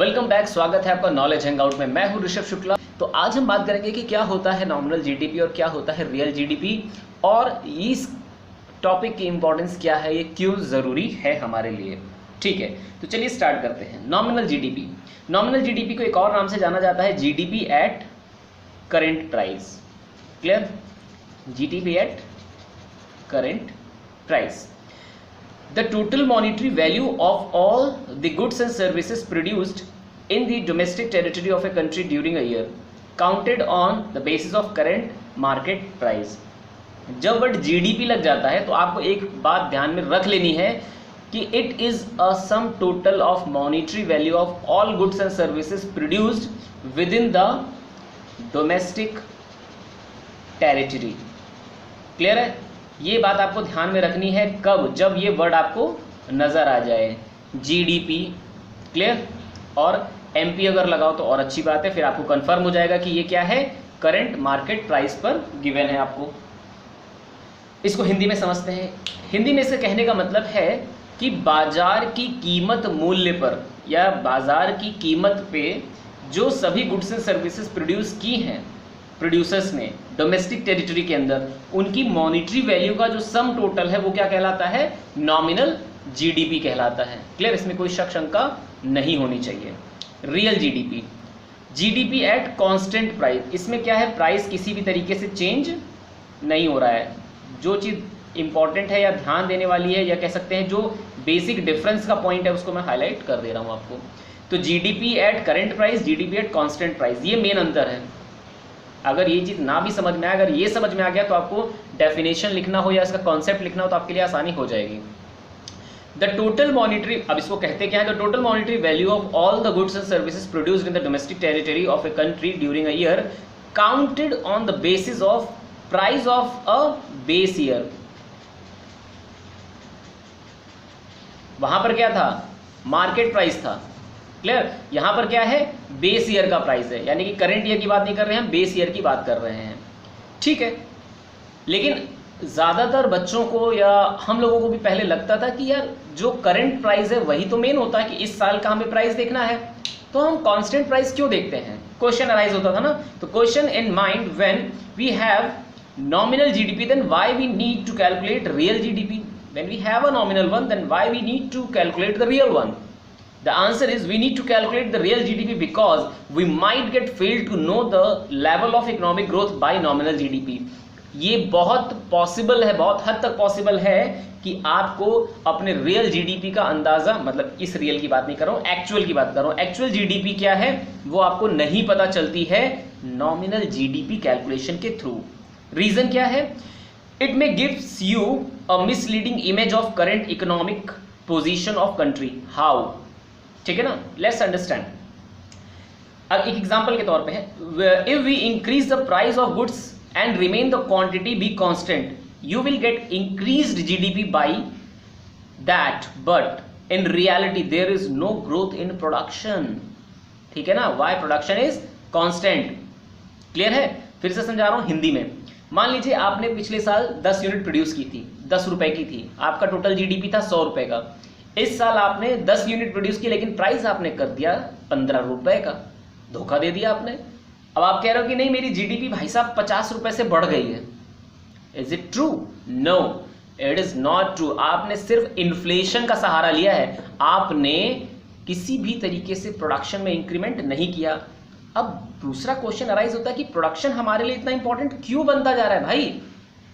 Welcome back, स्वागत है आपका नॉलेज हैंगआउट में। मैं हूं ऋषभ शुक्ला। तो आज हम बात करेंगे कि क्या होता है नॉमिनल जीडीपी और क्या होता है रियल जीडीपी, और इस टॉपिक की इंपॉर्टेंस क्या है, ये क्यों ज़रूरी है हमारे लिए। ठीक है, तो चलिए स्टार्ट करते हैं। नॉमिनल जीडीपी, नॉमिनल जीडीपी को एक और नाम से जाना जाता है GDP at current price. Clear? GDP at current price, the total monetary value of all the goods and services produced in the domestic territory of a country during a year counted on the basis of current market price। जब word GDP लग जाता है तो आपको एक बात ध्यान में रख लेनी है कि it is a sum total of monetary value of all goods and services produced with in the domestic territory. Clear है? ये बात आपको ध्यान में रखनी है कब, जब ये वर्ड आपको नज़र आ जाए जीडीपी। क्लियर? और एमपी अगर लगाओ तो और अच्छी बात है, फिर आपको कंफर्म हो जाएगा कि ये क्या है, करंट मार्केट प्राइस पर गिवन है आपको। इसको हिंदी में समझते हैं। हिंदी में इसके कहने का मतलब है कि बाजार की कीमत मूल्य पर या बाजार की कीमत पे जो सभी गुड्स एंड सर्विसेज प्रोड्यूस की हैं प्रोड्यूसर्स ने डोमेस्टिक टेरिटरी के अंदर, उनकी मॉनेटरी वैल्यू का जो सम टोटल है वो क्या कहलाता है, नॉमिनल जीडीपी कहलाता है। क्लियर? इसमें कोई शक शंका नहीं होनी चाहिए। Real GDP, GDP at constant price, इसमें क्या है, प्राइस किसी भी तरीके से चेंज नहीं हो रहा है। जो चीज़ इंपॉर्टेंट है या ध्यान देने वाली है, या कह सकते हैं जो बेसिक डिफरेंस का पॉइंट है, उसको मैं हाईलाइट कर दे रहा हूँ आपको। तो GDP at current price, GDP at constant price, ये मेन अंतर है। अगर ये चीज़ ना भी समझ में आए, अगर ये समझ में आ गया तो आपको डेफिनेशन लिखना हो या इसका कॉन्सेप्ट लिखना हो तो आपके लिए आसानी हो जाएगी। द टोटल मॉनेटरी, अब इसको कहते क्या है, the total monetary value of all the goods and services produced in the domestic territory of a country during a year counted on the basis of price of a base year. वहां पर क्या था, market price था। Clear? यहां पर क्या है, base year का प्राइस है, यानी कि करंट ईयर की बात नहीं कर रहे हैं हम, बेस ईयर की बात कर रहे हैं। ठीक है, लेकिन ज़्यादातर बच्चों को या हम लोगों को भी पहले लगता था कि यार जो करंट प्राइस है वही तो मेन होता है, कि इस साल का हमें प्राइस देखना है तो हम कांस्टेंट प्राइस क्यों देखते हैं। क्वेश्चन अराइज होता था ना। तो question in mind, when we have nominal GDP then why we need to calculate real GDP, when we have a nominal one then why we need to calculate the real one. The answer is we need to calculate the real GDP because we might get failed to know the level of economic growth by nominal GDP। ये बहुत possible है, बहुत हद तक possible है कि आपको अपने रियल जीडीपी का अंदाजा, मतलब इस रियल की बात नहीं कर रहा हूँ, एक्चुअल की बात कर रहा हूँ, एक्चुअल जीडीपी क्या है वो आपको नहीं पता चलती है नॉमिनल जीडीपी कैलकुलेशन के थ्रू। रीजन क्या है, it may gives you a misleading image of current economic position of country. How? ठीक है ना, लेट्स अंडरस्टैंड। अब एक एग्जांपल के तौर पे है, if we increase the price of goods and remain the quantity be constant you will get increased GDP by that, but in reality there is no growth in production. ठीक है ना, why? Production is constant. Clear है? फिर से समझा रहा हूं हिंदी में। मान लीजिए आपने पिछले साल 10 यूनिट प्रोड्यूस की थी, 10 रुपए की थी, आपका टोटल जीडीपी था 100 रुपए का। इस साल आपने 10 यूनिट प्रोड्यूस की, लेकिन प्राइस आपने कर दिया 15 रुपए का, धोखा दे दिया आपने। अब आप कह रहे हो कि नहीं मेरी जीडीपी भाई साहब 50 रुपए से बढ़ गई है। Is it true? No, it is not true. आपने सिर्फ इन्फ्लेशन का सहारा लिया है, आपने किसी भी तरीके से प्रोडक्शन में इंक्रीमेंट नहीं किया। अब दूसरा क्वेश्चन अराइज होता है कि प्रोडक्शन हमारे लिए इतना इंपॉर्टेंट क्यों बनता जा रहा है भाई?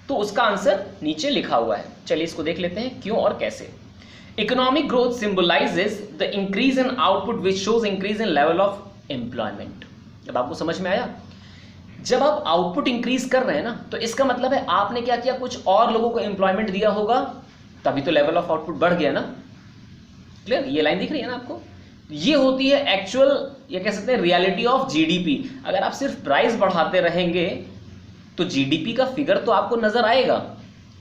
तो उसका आंसर नीचे लिखा हुआ है, चलिए इसको देख लेते हैं क्यों और कैसे। Economic growth symbolizes the increase in output which shows increase in level of employment। जब आपको समझ में आया, जब आप आउटपुट इंक्रीज कर रहे हैं ना, तो इसका मतलब है आपने क्या किया, कुछ और लोगों को एम्प्लॉयमेंट दिया होगा, तभी तो लेवल ऑफ आउटपुट बढ़ गया ना। क्लियर? ये लाइन दिख रही है ना आपको? ये होती है एक्चुअल, या कह सकते हैं रियलिटी ऑफ जीडीपी। अगर आप सिर्फ प्राइस बढ़ाते रहेंगे तो जीडीपी का फिगर तो आपको नजर आएगा।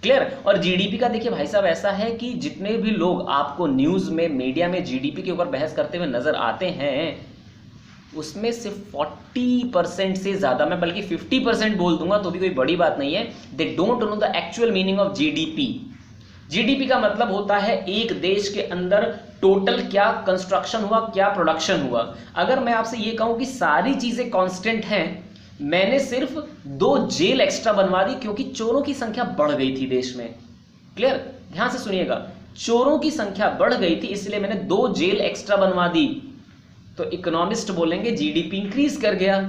क्लियर? और जीडीपी का देखिए भाई साहब ऐसा है कि जितने भी लोग आपको न्यूज़ में, मीडिया में जीडीपी के ऊपर बहस करते हुए नजर आते हैं, उसमें सिर्फ 40% से ज़्यादा, मैं बल्कि 50% बोल दूंगा तो भी कोई बड़ी बात नहीं है, they don't know the actual meaning of GDP. GDP का मतलब होता है एक देश के अंदर टोटल क्या कंस्ट्रक्शन हुआ, क्या प्रोडक्शन हुआ। अगर मैं आपसे ये कहूं कि सारी चीजें कांस्टेंट हैं, मैंने सिर्फ 2 जेल एक्स्ट्रा बनवा दी क्योंकि चोरों की संख्या बढ़ गई थी देश में। क्लियर, ध्यान से सुनिएगा, चोरों की संख्या बढ़ गई थी इसलिए मैंने 2 जेल एक्स्ट्रा बनवा दी, तो इकोनॉमिस्ट बोलेंगे जीडीपी इंक्रीज कर गया।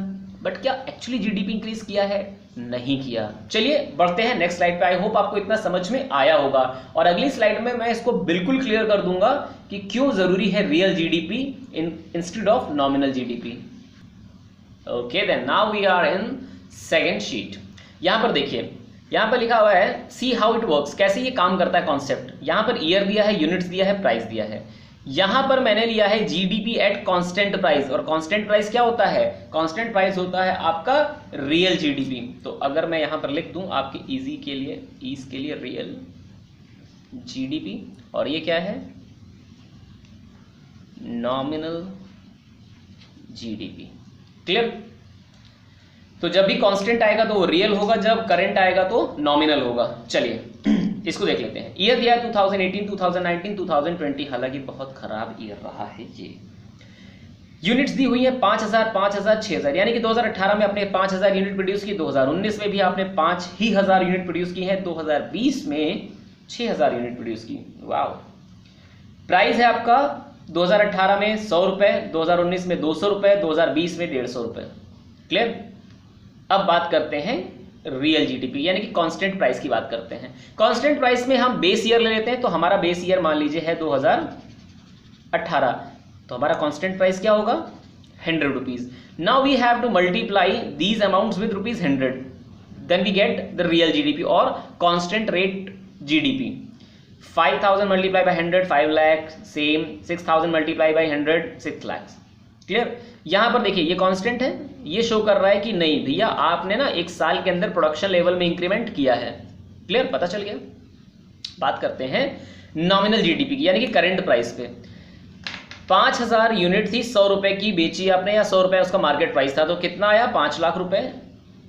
बट क्या एक्चुअली जीडीपी इंक्रीज किया है? नहीं किया। चलिए बढ़ते हैं नेक्स्ट स्लाइड पे। आई होप आपको इतना समझ में आया होगा, और अगली स्लाइड में मैं इसको बिल्कुल क्लियर कर दूंगा कि क्यों जरूरी है real GDP instead of nominal GDP. Okay then, now we are in second sheet. यहां पर देखिए, यहां पर लिखा हुआ है सी हाउ इट वर्क्स, कैसे ये काम करता है कॉन्सेप्ट। यहां पर ईयर दिया है, यूनिट्स दिया है, प्राइस दिया है। यहां पर मैंने लिया है जीडीपी एट कांस्टेंट प्राइस, और कांस्टेंट प्राइस क्या होता है? कांस्टेंट प्राइस होता है आपका रियल जीडीपी। तो अगर मैं यहां पर लिख दूं आपके ईज के लिए रियल जीडीपी, और ये क्या है? Nominal GDP. क्लियर? तो जब भी कांस्टेंट आएगा तो वो रियल होगा, जब करंट आएगा तो नॉमिनल होगा। चलिए इसको देख लेते हैं। ईयर दिया है 2018, 2019, 2020, हालांकि बहुत खराब ईयर रहा है ये। यूनिट्स दी हुई है 5000, 5000, 6000, यानी कि 2018 में आपने 5000 यूनिट प्रोड्यूस की, 2019 में भी आपने 5000 यूनिट प्रोड्यूस की है, 2020 में 6000 यूनिट प्रोड्यूस की। वाह। प्राइस है आपका 2018 में 100 रुपए, 2019 में 200 रुपए, 2020 में 150 रुपए। क्लियर? अब बात करते हैं रियल जीडीपी, यानी कि कांस्टेंट प्राइस की बात करते हैं। कांस्टेंट प्राइस में हम बेस ईयर ले लेते हैं, तो हमारा बेस ईयर मान लीजिए है 2018, तो हमारा कांस्टेंट प्राइस क्या होगा? 100 rupees. Now we have to multiply these amounts with ₹100, then we get the real GDP और constant rate GDP. 5000 multiply by 100 5 lakh, same 6000 multiply by 100 6 lakh. Clear? यहां पर देखिए ये कांस्टेंट है, ये शो कर रहा है कि नहीं भैया आपने ना एक साल के अंदर प्रोडक्शन लेवल में इंक्रीमेंट किया है। क्लियर? पता चल गया। बात करते हैं नॉमिनल जीडीपी की, यानी कि करंट प्राइस पे। 5000 यूनिट थी, 100 रुपए की बेची आपने, या 100 रुपए उसका मार्केट प्राइस था, तो कितना आया? 5 लाख रुपए।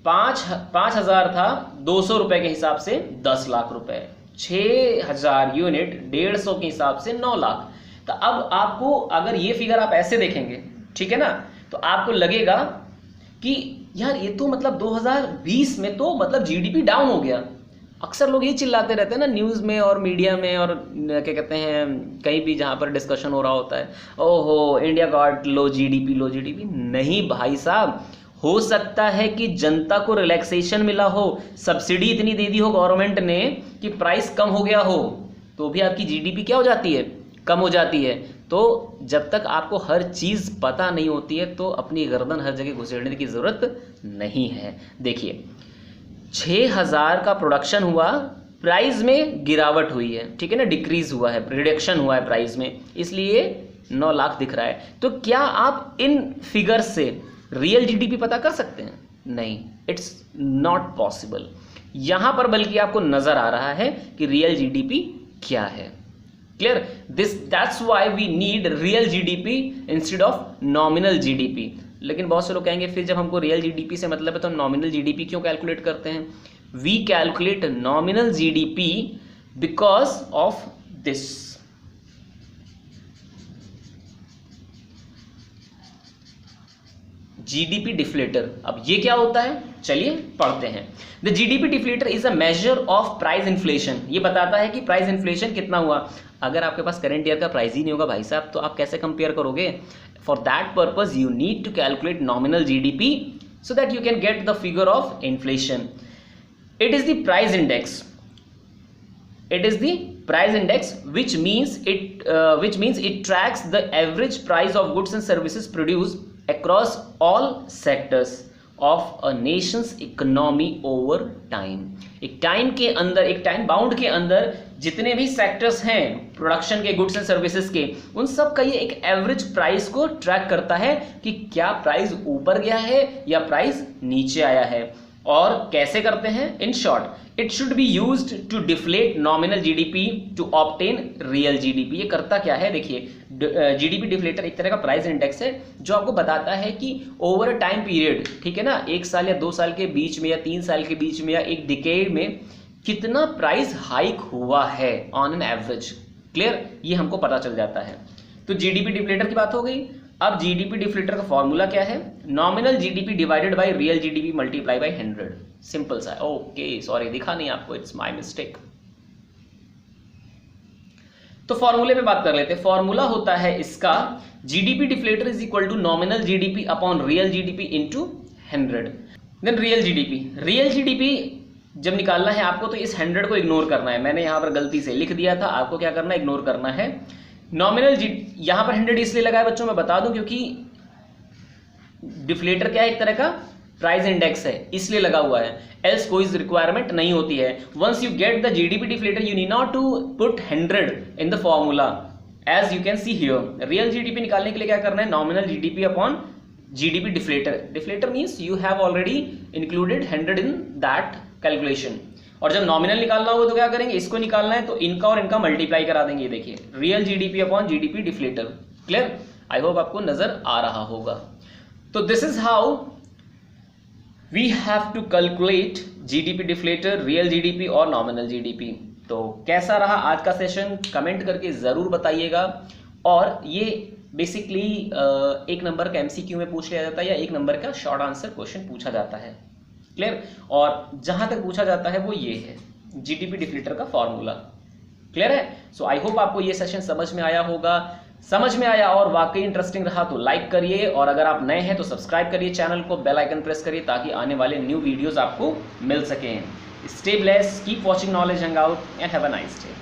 5000 था, 200 रुपए के हिसाब से 10 लाख रुपए। 6000 यूनिट 150 के हिसाब से 9 लाख। तो अब आपको अगर ये फिगर आप ऐसे देखेंगे, ठीक है ना, तो आपको लगेगा कि यार ये तो मतलब 2020 में तो मतलब जीडीपी डाउन हो गया। अक्सर लोग ये चिल्लाते रहते हैं ना न्यूज़ में और मीडिया में और क्या कहते हैं कहीं भी जहाँ पर डिस्कशन हो रहा होता है, ओहो इंडिया गॉट लो जीडीपी, लो जीडीपी। नहीं भाई साहब, हो सकता है कि जनता को रिलैक्सेशन मिला हो, सब्सिडी इतनी दे दी हो गवर्नमेंट ने कि प्राइस कम हो गया हो, तो भी आपकी जीडीपी क्या हो जाती है? कम हो जाती है। तो जब तक आपको हर चीज़ पता नहीं होती है तो अपनी गर्दन हर जगह घुसेड़ने की ज़रूरत नहीं है। देखिए 6000 का प्रोडक्शन हुआ, प्राइस में गिरावट हुई है, ठीक है ना, डिक्रीज हुआ है, रिडक्शन हुआ है प्राइस में, इसलिए 9 लाख दिख रहा है। तो क्या आप इन फिगर्स से रियल जीडीपी पता कर सकते हैं? नहीं, इट्स नॉट पॉसिबल। यहाँ पर बल्कि आपको नज़र आ रहा है कि रियल जीडीपी क्या है। Clear? That's why we need real GDP instead of nominal GDP. लेकिन बहुत से लोग कहेंगे फिर जब हमको रियल जीडीपी से मतलब है तो नॉमिनल जीडीपी क्यों कैलकुलेट करते हैं? We calculate nominal GDP because of this. GDP deflator. अब ये क्या होता है, चलिए पढ़ते हैं। The GDP deflator is a measure of price inflation. ये बताता है कि प्राइस इन्फ्लेशन कितना हुआ। अगर आपके पास करंट ईयर का प्राइस ही नहीं होगा भाई साहब, तो आप कैसे कंपेयर करोगे? For that purpose you need to calculate nominal GDP so that you can get the figure of inflation. It is the price index. It is the price index, which means it tracks the average price of goods and services produced across all sectors of a nation's economy over time. एक time के अंदर, एक time bound के अंदर जितने भी sectors हैं production के, गुड्स एंड सर्विसेज के, उन सब का ये एक एवरेज प्राइस को ट्रैक करता है कि क्या प्राइस ऊपर गया है या प्राइस नीचे आया है। और कैसे करते हैं? In short it should be used to deflate nominal GDP to obtain real GDP. ये करता क्या है? देखिए जीडीपी डिफ्लेटर एक तरह का प्राइस इंडेक्स है जो आपको बताता है कि ओवर अ टाइम पीरियड, ठीक है ना, 1 साल या 2 साल के बीच में या 3 साल के बीच में या एक डिकेड में कितना प्राइस हाइक हुआ है ऑन एन एवरेज। क्लियर? ये हमको पता चल जाता है। तो जीडीपी डिफ्लेटर की बात हो गई। अब जीडीपी डिफ्लेटर का फॉर्मूला क्या है? Nominal GDP divided by real GDP multiply by 100। Simple सा। ओके सॉरी दिखा नहीं आपको, इट्स माय मिस्टेक। तो फॉर्मूले पे बात कर लेते हैं। फॉर्मूला होता है इसका GDP deflator is equal to nominal GDP upon real GDP into 100। Then real GDP जब निकालना है आपको तो इस 100 को इग्नोर करना है। मैंने यहां पर गलती से लिख दिया था, आपको क्या करना है? इग्नोर करना है। नॉमिनल यहां पर 100 इसलिए लगा है बच्चों, मैं बता दूं, क्योंकि डिफ्लेटर क्या है? एक तरह का प्राइस इंडेक्स है, इसलिए लगा हुआ है, एल्स कोई रिक्वायरमेंट नहीं होती है। Once you get the GDP deflator you need not to put 100 in the formula as you can see here. Real GDP निकालने के लिए क्या करना है? Nominal GDP upon GDP deflator means you have already included 100 in that calculation. और जब nominal निकालना होगा तो क्या करेंगे? इसको निकालना है तो इनका और इनका मल्टीप्लाई करा देंगे। देखिए real GDP upon GDP deflator. Clear? I hope आपको नजर आ रहा होगा। तो this is how we have to calculate GDP deflator, real GDP और नॉमिनल जीडीपी। तो कैसा रहा आज का सेशन? कमेंट करके जरूर बताइएगा। और ये बेसिकली एक नंबर का एमसीक्यू में पूछ लिया जाता है या एक नंबर का शॉर्ट आंसर क्वेश्चन पूछा जाता है। क्लियर? और जहां तक पूछा जाता है वो ये है जीडीपी डिफ्लेटर का फॉर्मूला। क्लियर है? सो आई होप आपको ये सेशन समझ में आया होगा। समझ में आया और वाकई इंटरेस्टिंग रहा तो लाइक करिए, और अगर आप नए हैं तो सब्सक्राइब करिए चैनल को, बेल आइकन प्रेस करिए ताकि आने वाले न्यू वीडियोस आपको मिल सकें। Stay blessed, keep watching knowledge hangout and have a nice day.